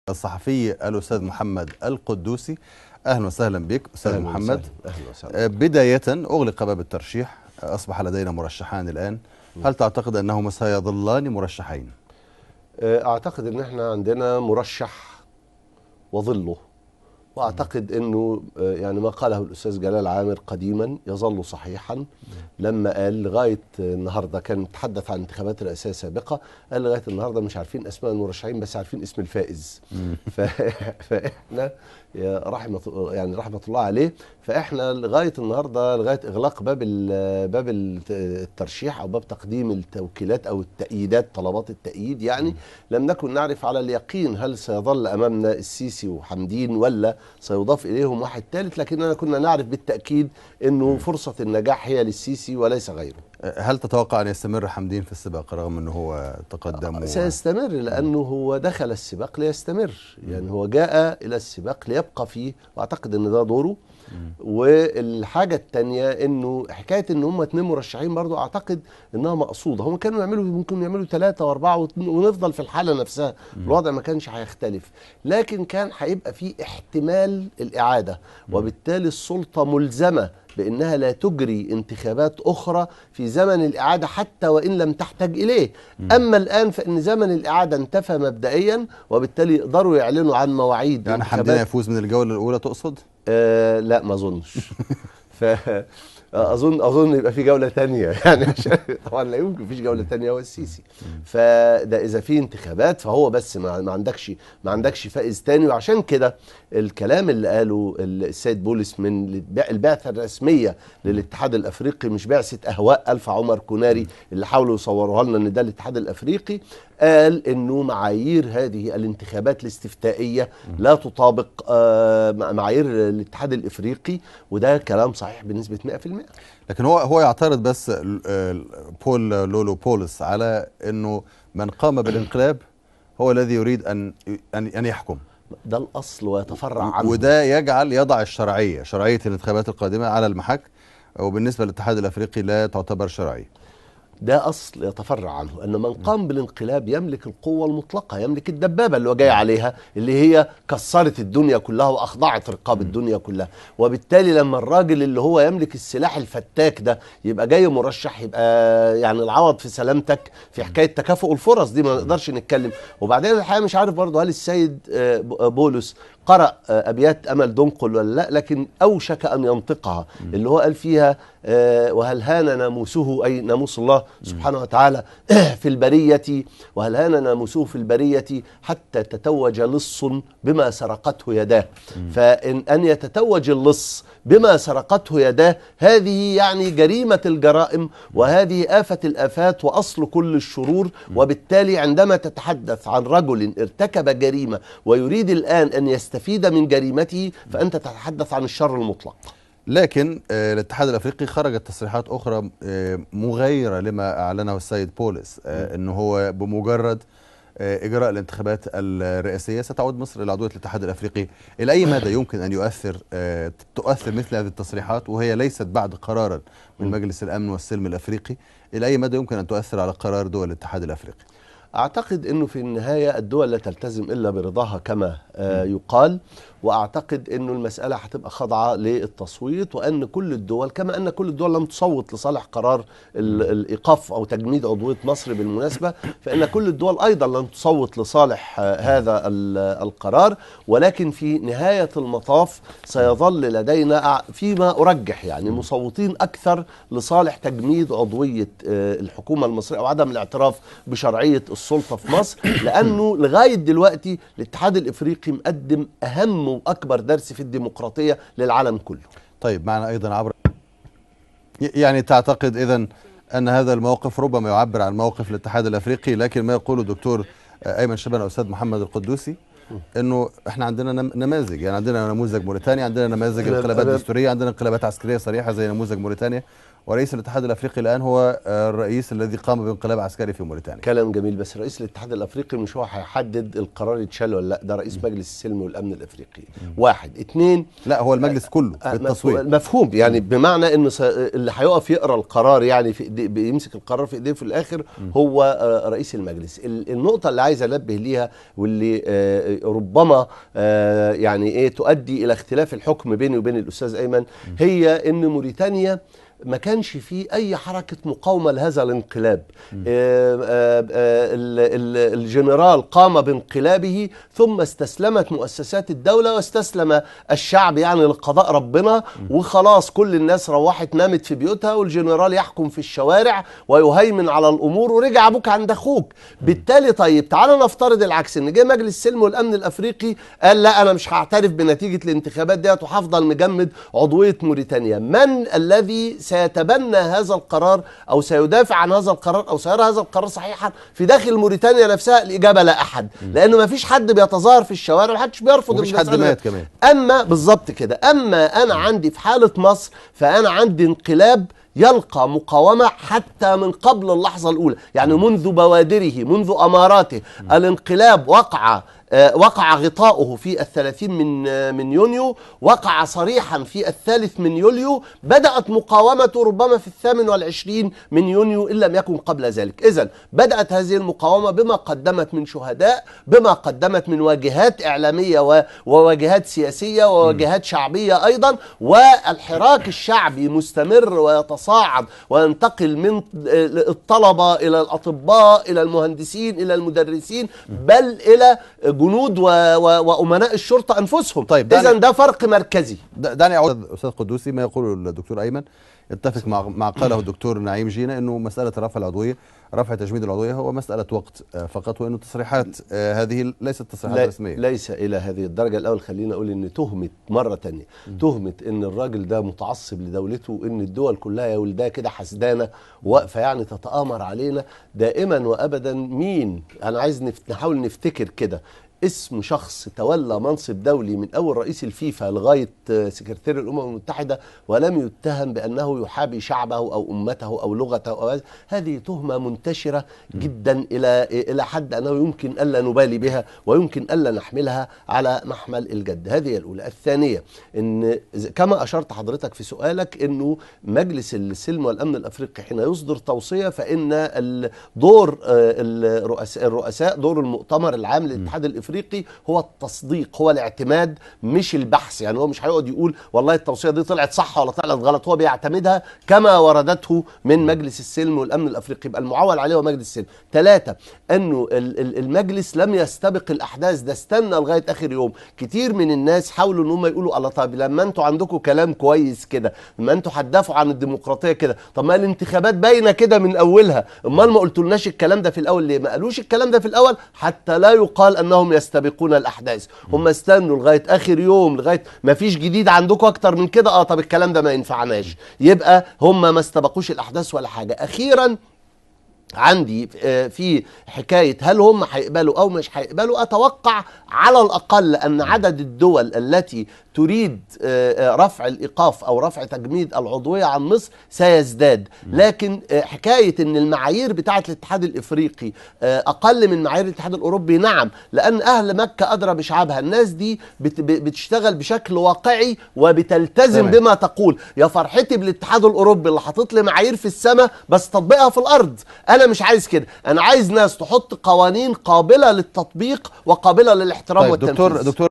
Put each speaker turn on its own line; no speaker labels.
الصحفي الأستاذ محمد القدوسي. أهلا وسهلا بك أستاذ محمد.
أهلا وسهلا.
بداية أغلق باب الترشيح، أصبح لدينا مرشحان الآن، هل تعتقد أنهما سيظلان مرشحين؟
أعتقد أن احنا عندنا مرشح وظله، وأعتقد أنه يعني ما قاله الأستاذ جلال عامر قديما يظل صحيحا لما قال لغاية النهاردة، كان تحدث عن انتخابات رئاسية سابقة، قال لغاية النهاردة مش عارفين أسماء المرشحين بس عارفين اسم الفائز. فإحنا رحمة الله عليه، فإحنا لغاية النهاردة لغاية إغلاق باب الترشيح أو باب تقديم التوكيلات أو التأييدات، طلبات التأييد يعني، لم نكن نعرف على اليقين هل سيظل أمامنا السيسي وحمدين ولا سيضاف إليهم واحد ثالث، لكننا كنا نعرف بالتأكيد أنه فرصة النجاح هي للسيسي وليس غيره.
هل تتوقع أن يستمر حمدين في السباق رغم أنه هو تقدم؟
سيستمر لأنه هو دخل السباق ليستمر، يعني هو جاء إلى السباق ليبقى فيه، وأعتقد أن ده دوره. والحاجة التانية انه حكاية ان هم 2 مرشحين برضو اعتقد انها مقصودة، هم كانوا ممكن يعملوا 3 و4 ونفضل في الحالة نفسها، الوضع ما كانش هيختلف، لكن كان هيبقى فيه احتمال الإعادة، وبالتالي السلطة ملزمة بأنها لا تجري انتخابات أخرى في زمن الإعادة حتى وإن لم تحتاج إليه. أما الآن فإن زمن الإعادة انتفى مبدئيا، وبالتالي يقدروا يعلنوا عن مواعيد
يعني حمدين يفوز من الجولة الأولى تقصد؟
لا ما أظنش. أظن يبقى في جولة تانية يعني، عشان طبعا لا يمكن فيش جولة تانية هو السيسي. فده إذا في انتخابات فهو بس ما عندكش فائز تاني. وعشان كده الكلام اللي قاله السيد بولس من البعثة الرسمية للاتحاد الأفريقي، مش بعثة أهواء ألف عمر كوناري اللي حاولوا يصوروها لنا إن ده الاتحاد الأفريقي، قال إنه معايير هذه الانتخابات الاستفتائية لا تطابق معايير الاتحاد الأفريقي، وده كلام صحيح بنسبة 100%.
لكن هو يعترض بس بول لولو بولس على انه من قام بالانقلاب هو الذي يريد ان يحكم.
ده الاصل ويتفرع عنه،
وده يضع شرعيه الانتخابات القادمه على المحك، وبالنسبه للاتحاد الافريقي لا تعتبر شرعيه.
ده أصل يتفرع عنه أن من قام بالانقلاب يملك القوة المطلقة، يملك الدبابة اللي هو جاي عليها، اللي هي كسرت الدنيا كلها وأخضعت رقاب الدنيا كلها. وبالتالي لما الراجل اللي هو يملك السلاح الفتاك ده يبقى جاي مرشح، يبقى يعني العوض في سلامتك في حكاية تكافؤ الفرص دي ما نقدرش نتكلم. وبعدين الحقيقة مش عارف برضه هل السيد بولس قرأ أبيات أمل دنقل ولا لا، لكن أوشك أن ينطقها، اللي هو قال فيها وهل هان ناموسه، أي ناموس الله سبحانه وتعالى في البرية، وهل هان ناموسه في البرية حتى تتوج لص بما سرقته يداه. فإن يتتوج اللص بما سرقته يداه، هذه يعني جريمة الجرائم، وهذه آفة الآفات وأصل كل الشرور. وبالتالي عندما تتحدث عن رجل ارتكب جريمة ويريد الآن أن يستفيد من جريمته، فأنت تتحدث عن الشر المطلق.
لكن الاتحاد الافريقي خرجت تصريحات اخرى مغايره لما اعلنه السيد بولس، انه هو بمجرد اجراء الانتخابات الرئاسيه ستعود مصر الى عضويه الاتحاد الافريقي. الى اي مدى يمكن ان تؤثر مثل هذه التصريحات، وهي ليست بعد قرارا من مجلس الامن والسلم الافريقي، الى اي مدى يمكن ان تؤثر على قرار دول الاتحاد الافريقي؟
أعتقد أنه في النهاية الدول لا تلتزم إلا برضاها كما يقال، وأعتقد أنه المسألة هتبقى خاضعة للتصويت، وأن كل الدول كما أن كل الدول لم تصوت لصالح قرار الإيقاف أو تجميد عضوية مصر بالمناسبة، فإن كل الدول أيضا لم تصوت لصالح هذا القرار. ولكن في نهاية المطاف سيظل لدينا فيما أرجح يعني مصوتين أكثر لصالح تجميد عضوية الحكومة المصرية أو عدم الاعتراف بشرعية السلطة في مصر، لأنه لغاية دلوقتي الاتحاد الإفريقي مقدم أهم وأكبر درس في الديمقراطية للعالم كله.
طيب معنا أيضا عبر، يعني تعتقد إذن أن هذا الموقف ربما يعبر عن موقف الاتحاد الأفريقي، لكن ما يقوله الدكتور أيمن شبانة أستاذ محمد القدوسي أنه إحنا عندنا نماذج، يعني عندنا نموذج موريتانيا، عندنا نماذج انقلابات دستورية، عندنا انقلابات عسكرية صريحة زي نموذج موريتانيا، ورئيس الاتحاد الافريقي الان هو الرئيس الذي قام بانقلاب عسكري في موريتانيا.
كلام جميل، بس رئيس الاتحاد الافريقي مش هو هيحدد القرار يتشال ولا لا، ده رئيس مجلس السلم والامن الافريقي. واحد. اتنين،
لا هو المجلس كله بالتصويت.
مفهوم، يعني بمعنى ان اللي هيقف يقرا القرار يعني في بيمسك القرار في ايديه في الاخر هو رئيس المجلس. النقطه اللي عايز انبه ليها واللي ربما يعني ايه تؤدي الى اختلاف الحكم بيني وبين الاستاذ ايمن، هي ان موريتانيا ما كانش فيه أي حركة مقاومة لهذا الانقلاب. الجنرال قام بانقلابه ثم استسلمت مؤسسات الدولة واستسلم الشعب يعني لقضاء ربنا، وخلاص كل الناس روحت نامت في بيوتها والجنرال يحكم في الشوارع ويهيمن على الأمور، ورجع أبوك عند أخوك. بالتالي طيب تعالى نفترض العكس، إن جه مجلس السلم والأمن الأفريقي قال لا أنا مش هعترف بنتيجة الانتخابات ديت وهفضل مجمد عضوية موريتانيا. من الذي سيتبنى هذا القرار أو سيدافع عن هذا القرار أو سيرى هذا القرار صحيحا في داخل موريتانيا نفسها؟ الإجابة لا أحد، لأنه ما فيش حد بيتظاهر في الشوارع، ما حدش بيرفض
ومفيش حد مات كمان.
أما بالظبط كده، أما أنا عندي في حالة مصر فأنا عندي انقلاب يلقى مقاومة حتى من قبل اللحظة الأولى، يعني منذ بوادره منذ أماراته. الانقلاب وقع غطاؤه في 30 من يونيو، وقع صريحا في 3 من يوليو، بدأت مقاومته ربما في 28 من يونيو إن لم يكن قبل ذلك. إذن بدأت هذه المقاومة بما قدمت من شهداء، بما قدمت من واجهات إعلامية وواجهات سياسية وواجهات شعبية أيضا، والحراك الشعبي مستمر ويتصاعد وينتقل من الطلبة إلى الأطباء إلى المهندسين إلى المدرسين، بل إلى جنود وأمناء الشرطة أنفسهم.
طيب
إذن ده فرق مركزي.
دعني أعود أستاذ قدوسي، ما يقوله الدكتور أيمن يتفق مع قاله الدكتور نعيم جينا، أنه مسألة رفع تجميد العضوية هو مسألة وقت فقط، وأنه تصريحات هذه ليست تصريحات رسمية.
ليس إلى هذه الدرجة. الأول خلينا أقول أن تهمة مرة تانية، تهمة أن الراجل ده متعصب لدولته، أن الدول كلها يا ولدها كده حسدانة واقفة يعني تتآمر علينا دائما وأبدا. مين؟ أنا عايز نحاول نفتكر كده اسم شخص تولى منصب دولي من أول رئيس الفيفا لغاية سكرتير الأمم المتحدة ولم يتهم بأنه يحابي شعبه أو أمته أو لغته أو هذه تهمة منتشرة جدا إلى حد أنه يمكن ألا نبالي بها ويمكن ألا نحملها على محمل الجد. هذه الأولى. الثانية، إن كما أشرت حضرتك في سؤالك إنه مجلس السلم والأمن الأفريقي حين يصدر توصية فإن دور الرؤساء، دور المؤتمر العام للاتحاد الافريقي هو التصديق، هو الاعتماد مش البحث. يعني هو مش هيقعد يقول والله التوصيه دي طلعت صح ولا طلعت غلط، هو بيعتمدها كما وردته من مجلس السلم والامن الافريقي، يبقى المعول عليه هو مجلس السلم. 3، انه المجلس لم يستبق الاحداث، ده استنى لغايه اخر يوم. كتير من الناس حاولوا ان هم يقولوا الله طب لما انتوا عندكم كلام كويس كده، لما انتوا هتدافعوا عن الديمقراطيه كده، طب ما الانتخابات باينه كده من اولها، امال ما قلتولناش الكلام ده في الاول ليه؟ ما قالوش الكلام ده في الاول حتى لا يقال انهم يستبقون الاحداث. هم استنوا لغايه اخر يوم، لغايه ما فيش جديد عندكم اكتر من كده، طب الكلام ده ما ينفعناش، يبقى هم ما استبقوش الاحداث ولا حاجه. اخيرا عندي في حكاية هل هم هيقبلوا أو مش هيقبلوا، أتوقع على الأقل أن عدد الدول التي تريد رفع الإيقاف أو رفع تجميد العضوية عن مصر سيزداد. لكن حكاية أن المعايير بتاعة الاتحاد الإفريقي أقل من معايير الاتحاد الأوروبي، نعم، لأن أهل مكة أدرى بشعبها. الناس دي بتشتغل بشكل واقعي وبتلتزم بما تقول. يا فرحتي بالاتحاد الأوروبي اللي حاطط لي معايير في السماء بس تطبيقها في الأرض. أنا مش عايز كده، أنا عايز ناس تحط قوانين قابلة للتطبيق وقابلة للاحترام والتنفيذ.
دكتور